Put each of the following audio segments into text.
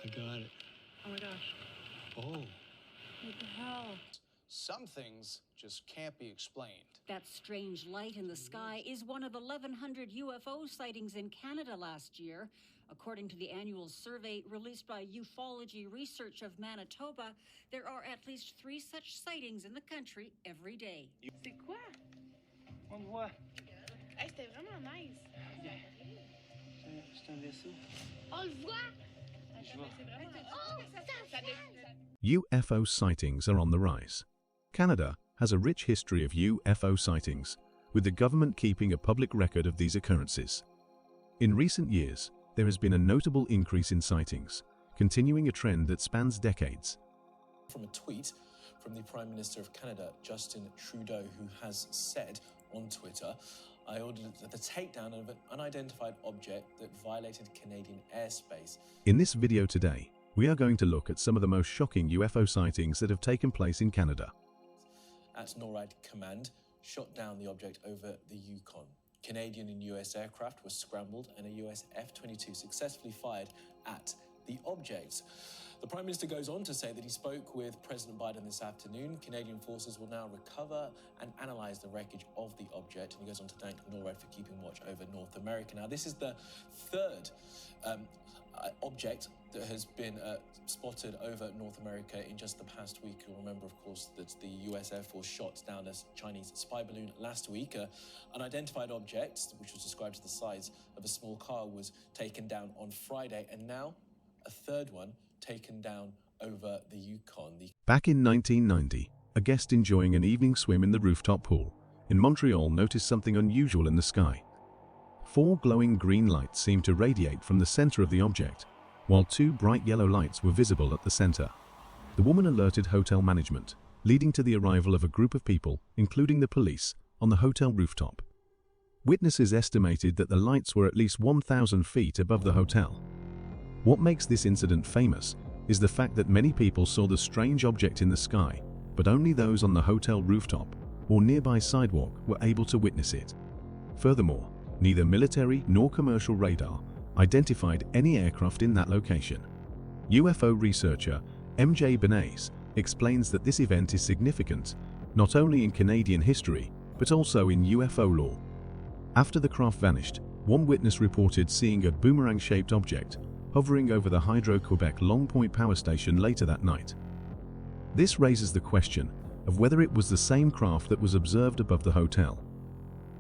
I got it. Oh my gosh. Oh. What the hell? Some things just can't be explained. That strange light in the sky is one of 1,100 UFO sightings in Canada last year. According to the annual survey released by Ufology Research of Manitoba, there are at least 3 such sightings in the country every day. C'est quoi? On le voit. Hey, c'était vraiment nice. C'est un vaisseau. On le voit? Je vois. Oh, ça UFO sightings are on the rise. Canada has a rich history of UFO sightings, with the government keeping a public record of these occurrences. In recent years, there has been a notable increase in sightings, continuing a trend that spans decades. From a tweet from the Prime Minister of Canada, Justin Trudeau, who has said on Twitter, "I ordered the takedown of an unidentified object that violated Canadian airspace." In this video today, we are going to look at some of the most shocking UFO sightings that have taken place in Canada. At NORAD Command, shot down the object over the Yukon. Canadian and US aircraft were scrambled and a US F-22 successfully fired at the objects. The Prime Minister goes on to say that he spoke with President Biden this afternoon. Canadian forces will now recover and analyse the wreckage of the object. And he goes on to thank NORAD for keeping watch over North America. Now, this is the third object that has been spotted over North America in just the past week. You'll remember, of course, that the US Air Force shot down a Chinese spy balloon last week. An unidentified object, which was described as the size of a small car, was taken down on Friday. And now a third one taken down over the Yukon. Back in 1990, a guest enjoying an evening swim in the rooftop pool in Montreal noticed something unusual in the sky. 4 glowing green lights seemed to radiate from the center of the object, while 2 bright yellow lights were visible at the center. The woman alerted hotel management, leading to the arrival of a group of people, including the police, on the hotel rooftop. Witnesses estimated that the lights were at least 1,000 feet above the hotel. What makes this incident famous is the fact that many people saw the strange object in the sky, but only those on the hotel rooftop or nearby sidewalk were able to witness it. Furthermore, neither military nor commercial radar identified any aircraft in that location. UFO researcher MJ Benays explains that this event is significant not only in Canadian history but also in UFO lore. After the craft vanished, one witness reported seeing a boomerang-shaped object hovering over the Hydro-Quebec Long Point power station later that night. This raises the question of whether it was the same craft that was observed above the hotel.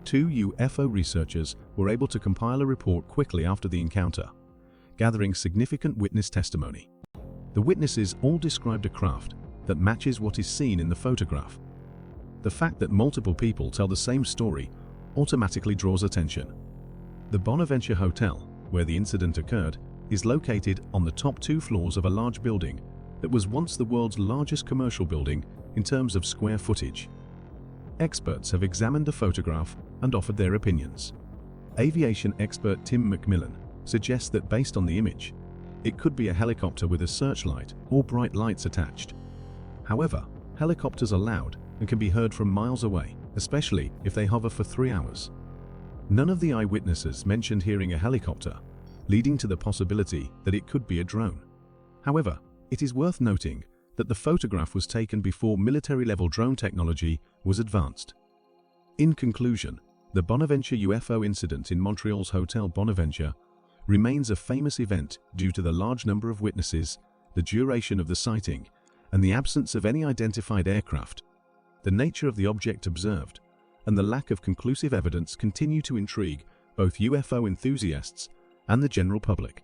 2 UFO researchers were able to compile a report quickly after the encounter, gathering significant witness testimony. The witnesses all described a craft that matches what is seen in the photograph. The fact that multiple people tell the same story automatically draws attention. The Bonaventure Hotel, where the incident occurred, is located on the top 2 floors of a large building that was once the world's largest commercial building in terms of square footage. Experts have examined the photograph and offered their opinions. Aviation expert Tim McMillan suggests that based on the image, it could be a helicopter with a searchlight or bright lights attached. However, helicopters are loud and can be heard from miles away, especially if they hover for 3 hours. None of the eyewitnesses mentioned hearing a helicopter, leading to the possibility that it could be a drone. However, it is worth noting that the photograph was taken before military-level drone technology was advanced. In conclusion, the Bonaventure UFO incident in Montreal's Hotel Bonaventure remains a famous event due to the large number of witnesses, the duration of the sighting, and the absence of any identified aircraft. The nature of the object observed and the lack of conclusive evidence continue to intrigue both UFO enthusiasts and the general public.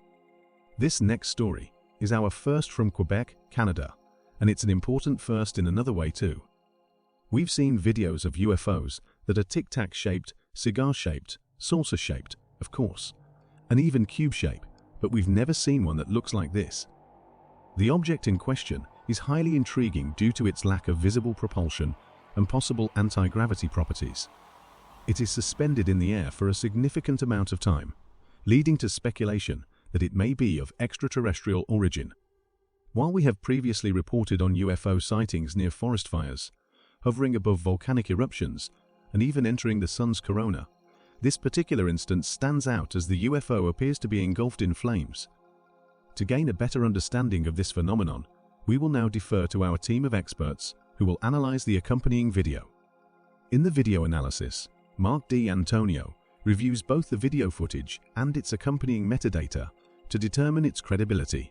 This next story is our first from Quebec, Canada, and it's an important first in another way too. We've seen videos of UFOs that are tic-tac shaped, cigar shaped, saucer shaped, of course, and even cube shape, but we've never seen one that looks like this. The object in question is highly intriguing due to its lack of visible propulsion and possible anti-gravity properties. It is suspended in the air for a significant amount of time, leading to speculation that it may be of extraterrestrial origin. While we have previously reported on UFO sightings near forest fires, hovering above volcanic eruptions, and even entering the sun's corona, this particular instance stands out as the UFO appears to be engulfed in flames. To gain a better understanding of this phenomenon, we will now defer to our team of experts who will analyze the accompanying video. In the video analysis, Mark D'Antonio reviews both the video footage and its accompanying metadata to determine its credibility.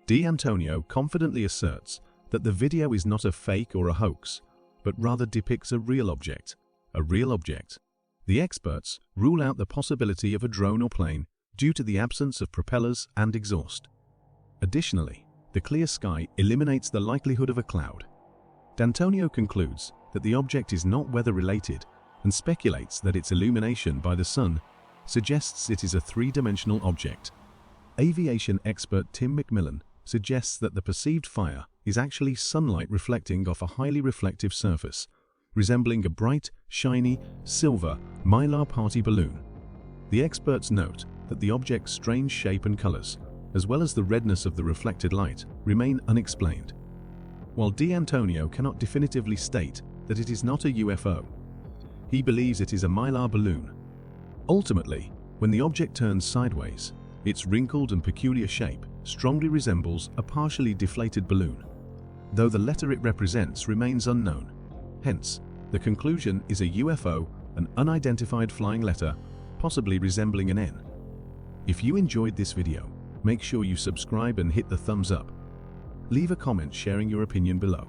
D'Antonio confidently asserts that the video is not a fake or a hoax, but rather depicts a real object. A real object. The experts rule out the possibility of a drone or plane due to the absence of propellers and exhaust. Additionally, the clear sky eliminates the likelihood of a cloud. D'Antonio concludes that the object is not weather-related and speculates that its illumination by the sun suggests it is a three-dimensional object. Aviation expert Tim McMillan suggests that the perceived fire is actually sunlight reflecting off a highly reflective surface, resembling a bright, shiny, silver mylar party balloon. The experts note that the object's strange shape and colors, as well as the redness of the reflected light, remain unexplained. While D'Antonio cannot definitively state that it is not a UFO, he believes it is a mylar balloon. Ultimately, when the object turns sideways, its wrinkled and peculiar shape strongly resembles a partially deflated balloon, though the letter it represents remains unknown. Hence, the conclusion is a UFO, an unidentified flying letter, possibly resembling an N. If you enjoyed this video, make sure you subscribe and hit the thumbs up. Leave a comment sharing your opinion below.